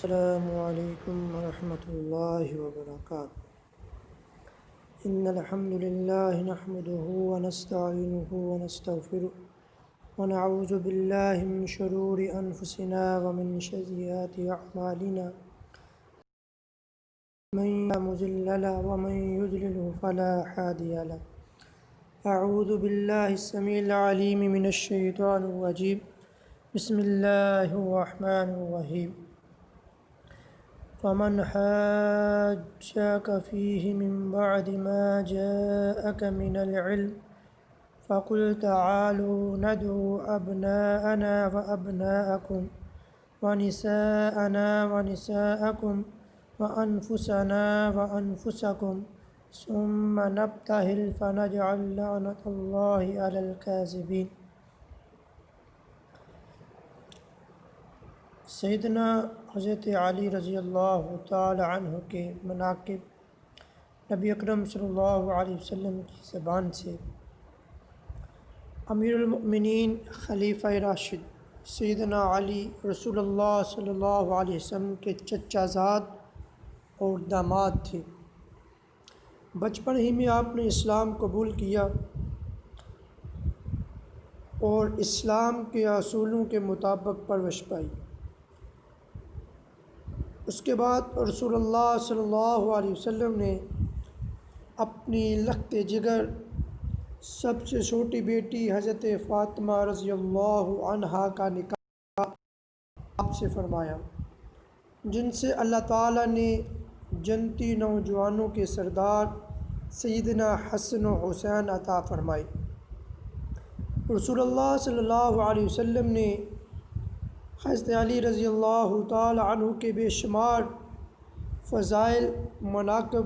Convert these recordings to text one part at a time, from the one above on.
السلام علیکم ورحمۃ اللہ وبرکاتہ۔ ان الحمد للہ نحمده ونستعینه ونستغفره ونعوذ باللہ من شرور انفسنا ومن سیئات اعمالنا من لا مضل له ومن يضلل فلا هادي له۔ اعوذ باللہ السمیع العلیم من الشیطان الرجیم، بسم اللہ الرحمن الرحیم۔ فمن حاجك فيه من بعد ما جاءك من العلم فقل تعالوا ندعو أبناءنا وأبناءكم ونساءنا ونساءكم وأنفسنا وأنفسكم ثم نبتهل فنجعل لعنة الله على الكاذبين۔ سیدنا حضرت علی رضی اللہ تعالی عنہ کے مناقب نبی اکرم صلی اللہ علیہ وسلم کی زبان سے امیر المؤمنین خلیفہ راشد سیدنا علی رسول اللہ صلی اللہ علیہ وسلم کے چچا زاد اور داماد تھے۔ بچپن ہی میں آپ نے اسلام قبول کیا اور اسلام کے اصولوں کے مطابق پرورش پائی۔ اس کے بعد رسول اللہ صلی اللہ علیہ وسلم نے اپنی لخت جگر سب سے چھوٹی بیٹی حضرت فاطمہ رضی اللہ عنہا کا نکاح آپ سے فرمایا، جن سے اللہ تعالیٰ نے جنتی نوجوانوں کے سردار سیدنا حسن و حسین عطا فرمائے۔ رسول اللہ صلی اللہ علیہ وسلم نے حضرت علی رضی اللہ تعالی عنہ کے بے شمار فضائل مناقب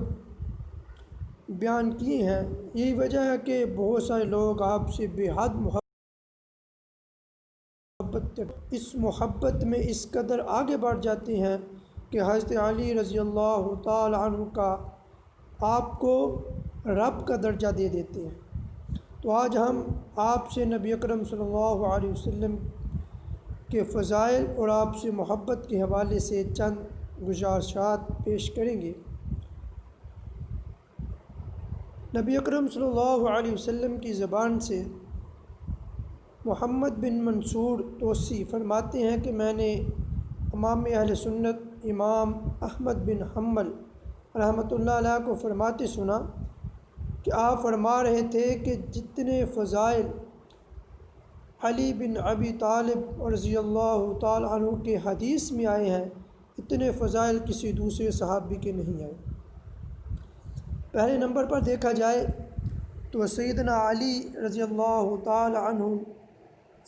بیان کیے ہیں۔ یہی وجہ ہے کہ بہت سارے لوگ آپ سے بے حد محبت میں اس قدر آگے بڑھ جاتے ہیں کہ حضرت علی رضی اللہ تعالی عنہ کا آپ کو رب کا درجہ دے دیتے ہیں۔ تو آج ہم آپ سے نبی اکرم صلی اللہ علیہ وسلم کے فضائل اور آپ سے محبت کے حوالے سے چند گزارشات پیش کریں گے۔ نبی اکرم صلی اللہ علیہ وسلم کی زبان سے محمد بن منصور توسی فرماتے ہیں کہ میں نے امام اہل سنت امام احمد بن حنبل رحمۃ اللہ علیہ کو فرماتے سنا کہ آپ فرما رہے تھے کہ جتنے فضائل علی بن ابی طالب رضی اللہ تعالی عنہ کے حدیث میں آئے ہیں، اتنے فضائل کسی دوسرے صحابی کے نہیں آئے۔ پہلے نمبر پر دیکھا جائے تو سیدنا علی رضی اللہ تعالی عنہ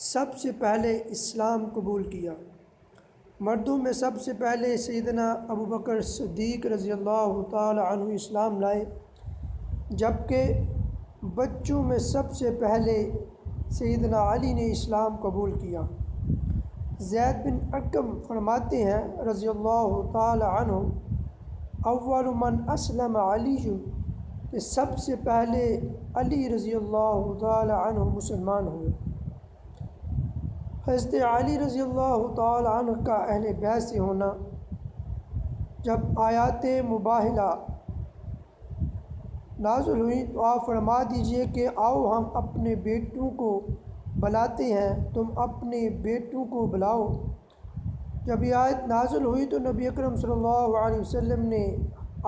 سب سے پہلے اسلام قبول کیا۔ مردوں میں سب سے پہلے سیدنا ابوبکر صدیق رضی اللہ تعالی عنہ اسلام لائے، جبکہ بچوں میں سب سے پہلے سیدنا علی نے اسلام قبول کیا۔ زید بن ارقم فرماتے ہیں رضی اللہ تعالی عنہ، اول من اسلم علی، کہ سب سے پہلے علی رضی اللہ تعالی عنہ مسلمان ہوئے۔ حضرت علی رضی اللہ تعالی عنہ کا اہل بیت سے ہونا، جب آیات مباہلہ نازل ہوئی تو آپ فرما دیجئے کہ آؤ ہم اپنے بیٹوں کو بلاتے ہیں، تم اپنے بیٹوں کو بلاؤ۔ جب یہ آیت نازل ہوئی تو نبی اکرم صلی اللہ علیہ وسلم نے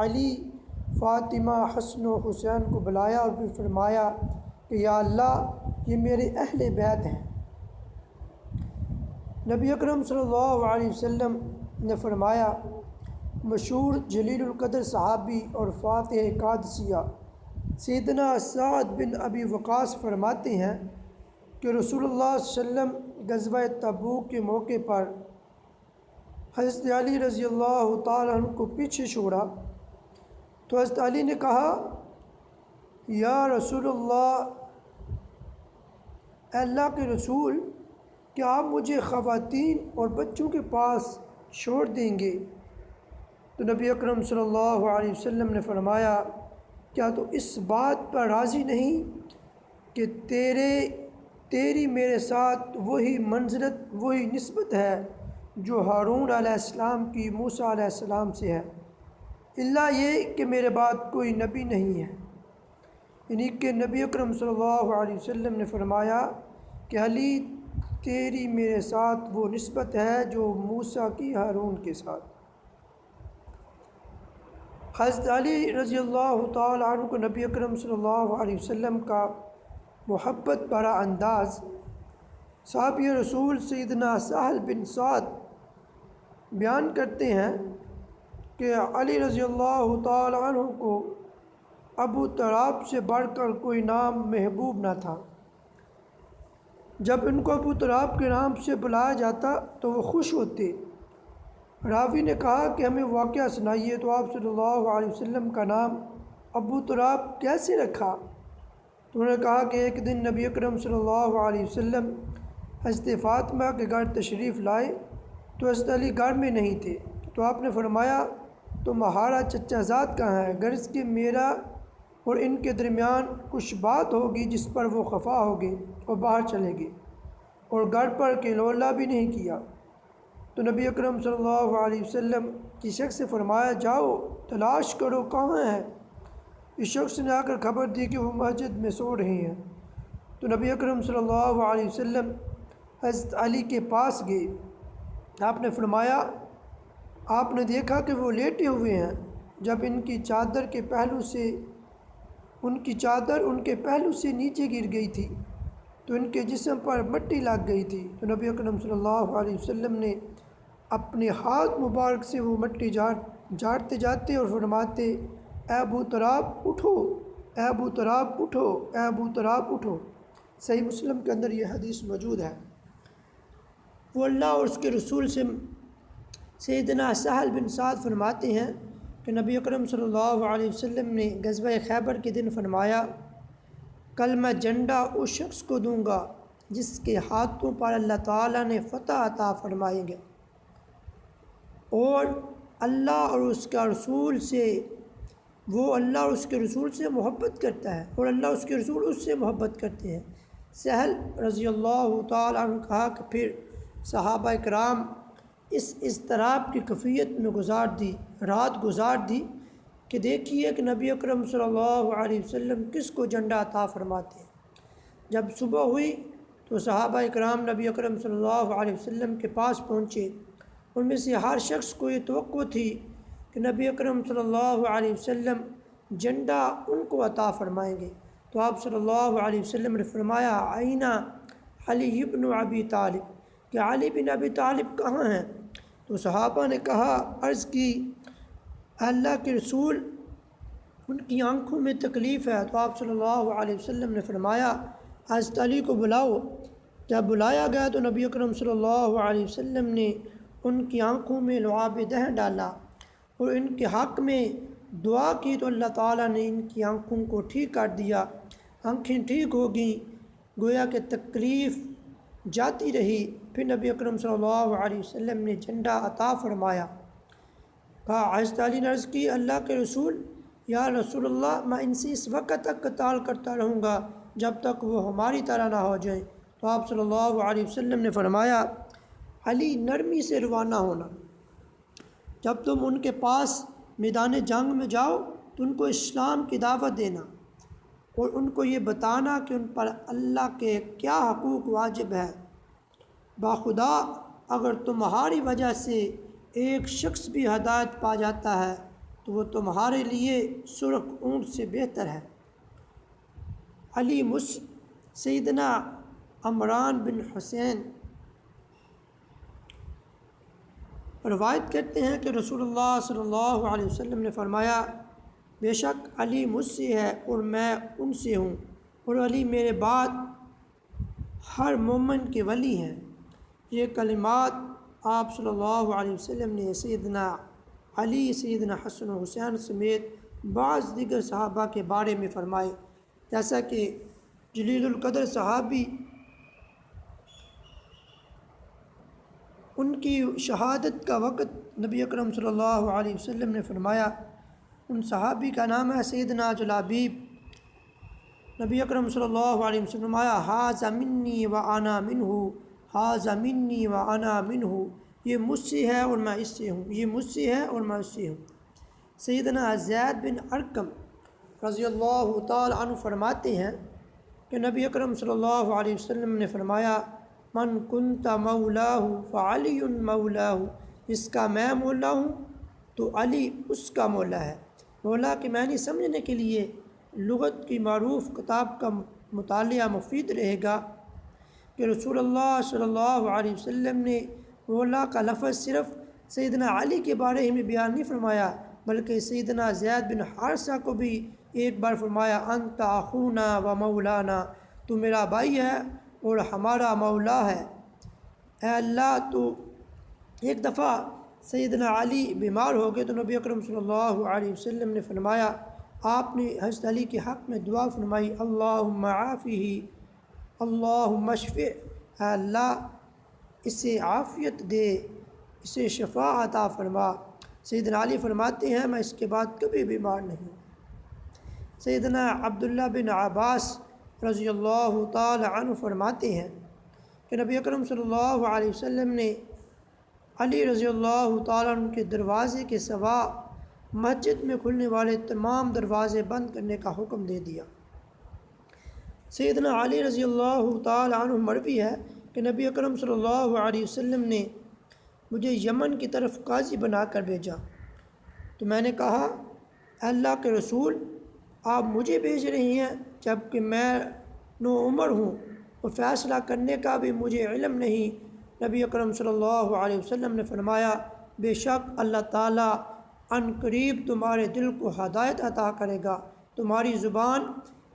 علی، فاطمہ، حسن و حسین کو بلایا اور پھر فرمایا کہ یا اللہ یہ میرے اہل بیت ہیں۔ نبی اکرم صلی اللہ علیہ وسلم نے فرمایا، مشہور جلیل القدر صحابی اور فاتح قادسیہ سیدنا سعد بن ابی وقاص فرماتے ہیں کہ رسول اللہ صلی اللہ علیہ وسلم غزوہ تبوک کے موقع پر حضرت علی رضی اللہ تعالیٰ عنہ کو پیچھے چھوڑا تو حضرت علی نے کہا، یا رسول اللہ، اے اللہ کے رسول، کیا آپ مجھے خواتین اور بچوں کے پاس چھوڑ دیں گے؟ تو نبی اکرم صلی اللہ علیہ وسلم نے فرمایا، کیا تو اس بات پر راضی نہیں کہ تیری میرے ساتھ وہی منزلت، وہی نسبت ہے جو ہارون علیہ السلام کی موسیٰ علیہ السلام سے ہے، الا یہ کہ میرے بعد کوئی نبی نہیں ہے۔ یعنی کہ نبی اکرم صلی اللہ علیہ وسلم نے فرمایا کہ علی تیری میرے ساتھ وہ نسبت ہے جو موسیٰ کی ہارون کے ساتھ۔ حضرت علی رضی اللہ تعالیٰ عنہ کو نبی اکرم صلی اللہ علیہ وسلم کا محبت بھرا انداز صحابی رسول سیدنا سہل بن سعد بیان کرتے ہیں کہ علی رضی اللہ تعالیٰ عنہ کو ابو تراب سے بڑھ کر کوئی نام محبوب نہ تھا۔ جب ان کو ابو تراب کے نام سے بلایا جاتا تو وہ خوش ہوتے۔ راوی نے کہا کہ ہمیں واقعہ سنائیے، تو آپ صلی اللہ علیہ وسلم کا نام ابو تراب کیسے رکھا؟ تو انہوں نے کہا کہ ایک دن نبی اکرم صلی اللہ علیہ وسلم حضرت فاطمہ کے گھر تشریف لائے تو حضرت علی گھر میں نہیں تھے، تو آپ نے فرمایا تمہارا چچا زاد کہاں ہے؟ غرض کہ میرا اور ان کے درمیان کچھ بات ہوگی جس پر وہ خفا ہوگے اور باہر چلے گئے، اور گھر پر کلولہ بھی نہیں کیا۔ تو نبی اکرم صلی اللہ علیہ وسلم کی شخص سے فرمایا جاؤ تلاش کرو کہاں ہے۔ اس شخص نے آ کر خبر دی کہ وہ مسجد میں سو رہے ہیں۔ تو نبی اکرم صلی اللہ علیہ وسلم حضرت علی کے پاس گئے۔ آپ نے فرمایا آپ نے دیکھا کہ وہ لیٹے ہوئے ہیں، جب ان کی چادر ان کے پہلو سے نیچے گر گئی تھی تو ان کے جسم پر مٹی لگ گئی تھی۔ تو نبی اکرم صلی اللہ علیہ وسلم نے اپنے ہاتھ مبارک سے وہ مٹی جھاڑتے جاتے اور فرماتے اے ابو تراب اٹھو، اے ابو تراب اٹھو، اے ابو تراب اٹھو۔ صحیح مسلم کے اندر یہ حدیث موجود ہے۔ وہ اللہ اور اس کے رسول سے سیدنا سہل بن سعد فرماتے ہیں کہ نبی اکرم صلی اللہ علیہ وسلم نے غزوہ خیبر کے دن فرمایا کل میں جھنڈا اس شخص کو دوں گا جس کے ہاتھوں پر اللہ تعالیٰ نے فتح عطا فرمائیں گے، اور اللہ اور اس کا رسول سے محبت کرتا ہے اور اللہ اس کے رسول اس سے محبت کرتے ہیں۔ سہل رضی اللہ تعالیٰ عنہ کہا کہ پھر صحابہ کرام اس اضطراب کی کیفیت میں رات گزار دی کہ دیکھیے کہ نبی اکرم صلی اللہ علیہ وسلم کس کو جھنڈا عطا فرماتے ہیں۔ جب صبح ہوئی تو صحابہ کرام نبی اکرم صلی اللہ علیہ وسلم کے پاس پہنچے۔ ان میں سے ہر شخص کو یہ توقع تھی کہ نبی اکرم صلی اللہ علیہ وسلم جھنڈا ان کو عطا فرمائیں گے۔ تو آپ صلی اللہ علیہ وسلم نے فرمایا آئینہ علی بن ابی طالب، کہ علی بن ابی طالب کہاں ہیں؟ تو صحابہ نے کہا عرض کی اللہ کے رسول ان کی آنکھوں میں تکلیف ہے۔ تو آپ صلی اللہ علیہ وسلم نے فرمایا حضرت علی کو بلاؤ۔ جب بلایا گیا تو نبی اکرم صلی اللہ علیہ وسلم نے ان کی آنکھوں میں لعاب دہن ڈالا اور ان کے حق میں دعا کی، تو اللہ تعالیٰ نے ان کی آنکھوں کو ٹھیک کر دیا، آنکھیں ٹھیک ہو گئیں، گویا کہ تکلیف جاتی رہی۔ پھر نبی اکرم صلی اللہ علیہ وسلم نے جھنڈا عطا فرمایا۔ کہا حضرت علی نے عرض کی اللہ کے رسول یا رسول اللہ میں ان سے اس وقت تک قتال کرتا رہوں گا جب تک وہ ہماری طرح نہ ہو جائیں۔ تو آپ صلی اللہ علیہ وسلم نے فرمایا علی نرمی سے روانہ ہونا، جب تم ان کے پاس میدان جنگ میں جاؤ تو ان کو اسلام کی دعوت دینا اور ان کو یہ بتانا کہ ان پر اللہ کے کیا حقوق واجب ہے۔ باخدا اگر تمہاری وجہ سے ایک شخص بھی ہدایت پا جاتا ہے تو وہ تمہارے لیے سرخ اونٹ سے بہتر ہے۔ سیدنا عمران بن حسین روایت کرتے ہیں کہ رسول اللہ صلی اللہ علیہ وسلم نے فرمایا بے شک علی مجھ سے ہے اور میں ان سے ہوں، اور علی میرے بعد ہر مومن کے ولی ہیں۔ یہ کلمات آپ صلی اللہ علیہ وسلم نے سیدنا علی، سیدنا حسن و حسین سمیت بعض دیگر صحابہ کے بارے میں فرمائے، جیسا کہ جلیل القدر صحابی ان کی شہادت کا وقت نبی اکرم صلی اللہ علیہ وسلم نے فرمایا، ان صحابی کا نام ہے سیدنا جلابیب۔ نبی اکرم صلی اللہ علیہ وسلم فرمایا ھذا منی و انا منہ، ھذا منی و انا منہ، یہ مجھ سے ہے اور میں اس سے ہوں، یہ مجھ سے ہے اور میں اس سے ہوں۔ سیدنا زید بن ارقم رضی اللہ تعالی عنہ فرماتے ہیں کہ نبی اکرم صلی اللہ علیہ وسلم نے فرمایا، من کنت مولاہ فعلی مولاہ، جس کا میں مولا ہوں تو علی اس کا مولا ہے۔ مولا کے معنی سمجھنے کے لیے لغت کی معروف کتاب کا مطالعہ مفید رہے گا کہ رسول اللہ صلی اللہ علیہ وسلم نے مولا کا لفظ صرف سیدنا علی کے بارے میں بیان نہیں فرمایا، بلکہ سیدنا زید بن حارثہ کو بھی ایک بار فرمایا، انت اخونا و مولانا، تو میرا بھائی ہے اور ہمارا مولا ہے۔ اے اللہ، تو ایک دفعہ سیدنا علی بیمار ہو گئے تو نبی اکرم صلی اللہ علیہ وسلم نے فرمایا، آپ نے حضرت علی کے حق میں دعا فرمائی، اللہم عافیہ اللہم اشفع، اے اللہ اسے عافیت دے، اسے شفا عطا فرما۔ سیدنا علی فرماتے ہیں، میں اس کے بعد کبھی بیمار نہیں ہوں۔ سیدنا عبداللہ بن عباس رضی اللہ تعالی عنہ فرماتے ہیں کہ نبی اکرم صلی اللہ علیہ وسلم نے علی رضی اللہ تعالیٰ عنہ کے دروازے کے سوا مسجد میں کھلنے والے تمام دروازے بند کرنے کا حکم دے دیا۔ سیدنا علی رضی اللہ تعالیٰ عنہ مروی ہے کہ نبی اکرم صلی اللہ علیہ وسلم نے مجھے یمن کی طرف قاضی بنا کر بھیجا، تو میں نے کہا، اے اللہ کے رسول، آپ مجھے بھیج رہی ہیں جب کہ میں نو عمر ہوں اور فیصلہ کرنے کا بھی مجھے علم نہیں۔ نبی اکرم صلی اللہ علیہ وسلم نے فرمایا، بے شک اللہ تعالیٰ عن قریب تمہارے دل کو ہدایت عطا کرے گا، تمہاری زبان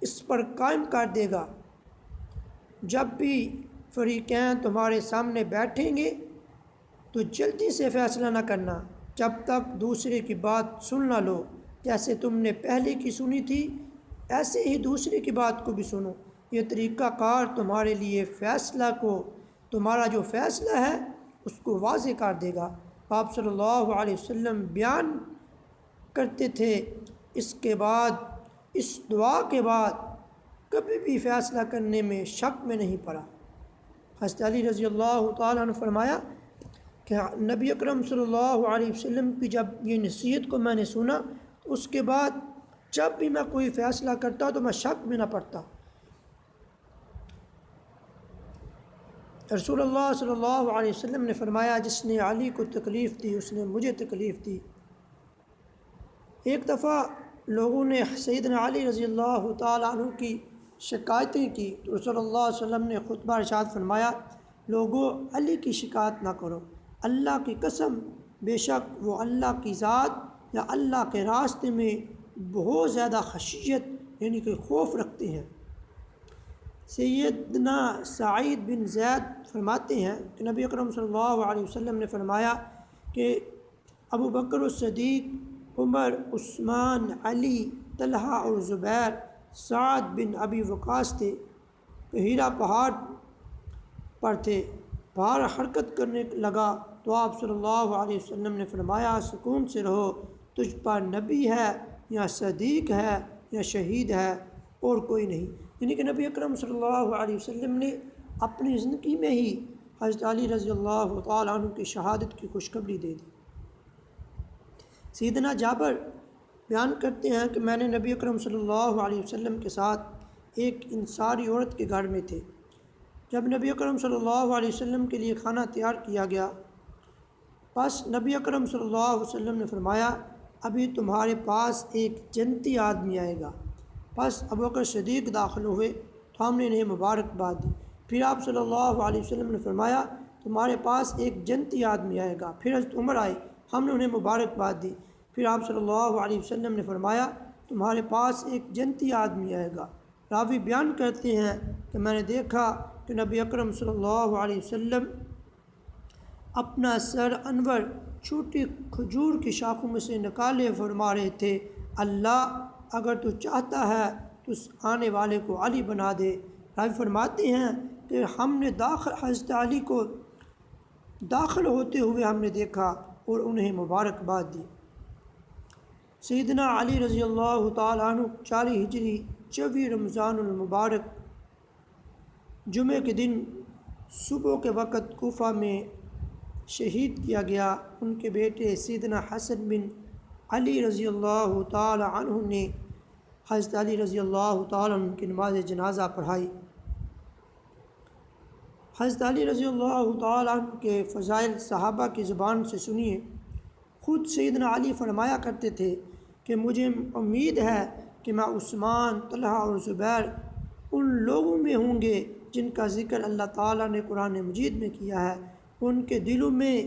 اس پر قائم کر دے گا۔ جب بھی فریقین تمہارے سامنے بیٹھیں گے تو جلدی سے فیصلہ نہ کرنا جب تک دوسرے کی بات سن نہ لو، جیسے تم نے پہلے کی سنی تھی ایسے ہی دوسرے کی بات کو بھی سنو۔ یہ طریقہ کار تمہارے لیے تمہارا جو فیصلہ ہے اس کو واضح کر دے گا۔ آپ صلی اللہ علیہ وسلم بیان کرتے تھے، اس کے بعد، اس دعا کے بعد کبھی بھی فیصلہ کرنے میں شک میں نہیں پڑا۔ حضرت علی رضی اللہ تعالیٰ عنہ فرمایا کہ نبی اکرم صلی اللہ علیہ وسلم کی جب یہ نصیحت کو میں نے سنا تو اس کے بعد جب بھی میں کوئی فیصلہ کرتا تو میں شک میں نہ پڑتا۔ رسول اللہ صلی اللہ علیہ وسلم نے فرمایا، جس نے علی کو تکلیف دی اس نے مجھے تکلیف دی۔ ایک دفعہ لوگوں نے سیدنا علی رضی اللہ تعالیٰ عنہ کی شکایتیں کی تو رسول اللہ صلی اللہ علیہ وسلم نے خطبہ ارشاد فرمایا، لوگوں علی کی شکایت نہ کرو، اللہ کی قسم بے شک وہ اللہ کی ذات یا اللہ کے راستے میں بہت زیادہ خشیت یعنی کہ خوف رکھتے ہیں۔ سیدنا سعید بن زید فرماتے ہیں کہ نبی اکرم صلی اللہ علیہ وسلم نے فرمایا کہ ابو بکر الصدیق، عمر، عثمان، علی، طلحہ اور زبیر سعد بن ابی وقاص تھے کہ ہیرا پہاڑ پر تھے، پہاڑ حرکت کرنے لگا تو آپ صلی اللہ علیہ وسلم نے فرمایا، سکون سے رہو، تجھ پر نبی ہے یا صدیق ہے یا شہید ہے اور کوئی نہیں۔ یعنی کہ نبی اکرم صلی اللہ علیہ وسلم نے اپنی زندگی میں ہی حضرت علی رضی اللہ تعالیٰ عنہ کی شہادت کی خوشخبری دے دی۔ سیدنا جابر بیان کرتے ہیں کہ میں نے نبی اکرم صلی اللہ علیہ وسلم کے ساتھ ایک انصاری عورت کے گھر میں تھے۔ جب نبی اکرم صلی اللہ علیہ وسلم کے لیے کھانا تیار کیا گیا، بس نبی اکرم صلی اللہ علیہ وسلم نے فرمایا، ابھی تمہارے پاس ایک جنتی آدمی آئے گا۔ بس ابوبکر صدیق داخل ہوئے تو ہم نے انہیں مبارکباد دی۔ پھر آپ صلی اللہ علیہ وسلم نے فرمایا، تمہارے پاس ایک جنتی آدمی آئے گا۔ پھر حضرت عمر آئے، ہم نے انہیں مبارکباد دی۔ پھر آپ صلی اللہ علیہ وسلم نے فرمایا، تمہارے پاس ایک جنتی آدمی آئے گا۔ راوی بیان کرتے ہیں کہ میں نے دیکھا کہ نبی اکرم صلی اللہ علیہ وسلم اپنا سر انور چھوٹی کھجور کی شاخوں میں سے نکالے فرما رہے تھے، اللہ اگر تو چاہتا ہے تو اس آنے والے کو علی بنا دے۔ راوی فرماتے ہیں کہ ہم نے حضرت علی کو داخل ہوتے ہوئے ہم نے دیکھا اور انہیں مبارکباد دی۔ سیدنا علی رضی اللہ تعالیٰ عنہ 40 ہجری 24 رمضان المبارک جمعہ کے دن صبح کے وقت کوفہ میں شہید کیا گیا۔ ان کے بیٹے سیدنا حسن بن علی رضی اللہ تعالی عنہ نے حضرت علی رضی اللہ تعالی عنہ کی نماز جنازہ پڑھائی۔ حضرت علی رضی اللہ تعالی عنہ کے فضائل صحابہ کی زبان سے سنیے۔ خود سیدنا علی فرمایا کرتے تھے کہ مجھے امید ہے کہ میں عثمان، طلحہ اور زبیر ان لوگوں میں ہوں گے جن کا ذکر اللہ تعالیٰ نے قرآن مجید میں کیا ہے۔ ان کے دلوں میں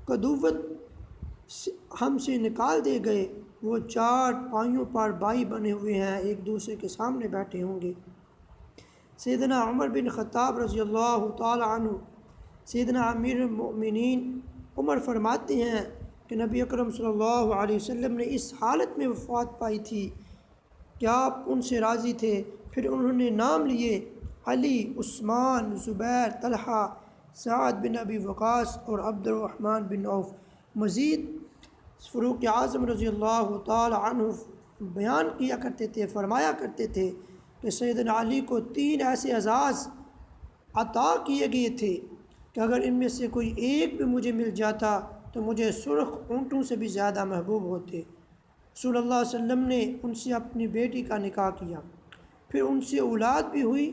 قدوت ہم سے نکال دے گئے، وہ چار پائیوں پر بائی بنے ہوئے ہیں، ایک دوسرے کے سامنے بیٹھے ہوں گے۔ سیدنا عمر بن خطاب رضی اللہ تعالی عنہ، سیدنا امیر المؤمنین عمر فرماتے ہیں کہ نبی اکرم صلی اللہ علیہ وسلم نے اس حالت میں وفات پائی تھی کہ آپ ان سے راضی تھے۔ پھر انہوں نے نام لیے علی، عثمان، زبیر، طلحہ، سعد بن ابی وقاص اور عبد الرحمن بن عوف۔ مزید فاروق اعظم رضی اللہ تعالی عنہ بیان کیا کرتے تھے، فرمایا کرتے تھے کہ سیدنا علی کو 3 ایسے اعزاز عطا کیے گئے تھے کہ اگر ان میں سے کوئی ایک بھی مجھے مل جاتا تو مجھے سرخ اونٹوں سے بھی زیادہ محبوب ہوتے۔ رسول اللہ صلی اللہ علیہ وسلم نے ان سے اپنی بیٹی کا نکاح کیا، پھر ان سے اولاد بھی ہوئی۔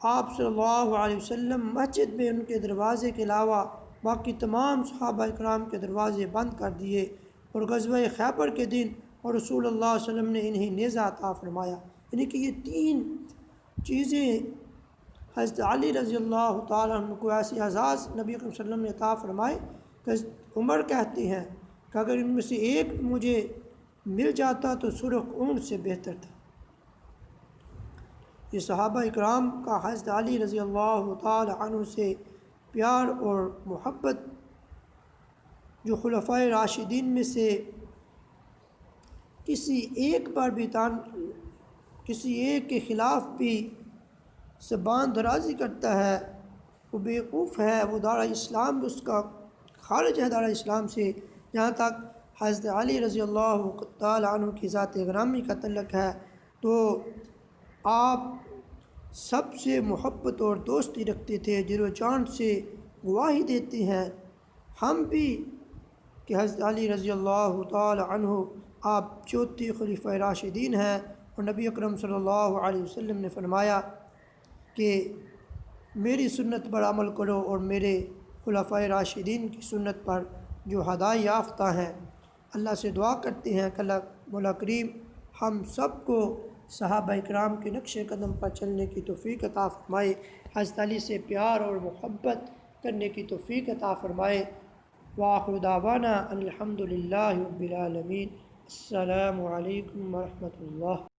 آپ صلی اللہ علیہ وسلم مسجد میں ان کے دروازے کے علاوہ باقی تمام صحابہ اکرام کے دروازے بند کر دیے، اور غزوہ خیبر کے دن اور رسول اللہ صلی اللہ علیہ وسلم نے انہیں نیزہ عطا فرمایا۔ یعنی کہ یہ 3 چیزیں حضرت علی رضی اللہ تعالیٰ عنہ کو ایسے اعزاز نبی اکرم صلی اللہ علیہ وسلم نے عطا فرمائے کہ عمر کہتے ہیں کہ اگر ان میں سے ایک مجھے مل جاتا تو سرخ اونٹ سے بہتر تھا۔ یہ صحابہ اکرام کا حضرت علی رضی اللہ تعالی عنہ سے پیار اور محبت، جو خلفائے راشدین میں سے کسی ایک کے خلاف بھی زبان درازی کرتا ہے وہ بیوقوف ہے، وہ دار اسلام اس کا خارج ہے دار اسلام سے۔ جہاں تک حضرت علی رضی اللہ تعالی عنہ کی ذات گرامی کا تعلق ہے تو آپ سب سے محبت اور دوستی رکھتے تھے، دل و جان سے گواہی دیتے ہیں ہم بھی کہ حضرت علی رضی اللہ تعالی عنہ آپ چوتھے خلیفہ راشدین ہیں، اور نبی اکرم صلی اللہ علیہ وسلم نے فرمایا کہ میری سنت پر عمل کرو اور میرے خلفاء راشدین کی سنت پر جو ہدایت یافتہ ہیں۔ اللہ سے دعا کرتے ہیں کہ اللہ مولا کریم ہم سب کو صحابہ اکرام کے نقش قدم پر چلنے کی توفیق عطا فرمائے، حضرت علی سے پیار اور محبت کرنے کی توفیق عطا فرمائے۔ وآخر دعوانا ان الحمد للہ رب العالمین۔ السلام علیکم ورحمۃ اللہ۔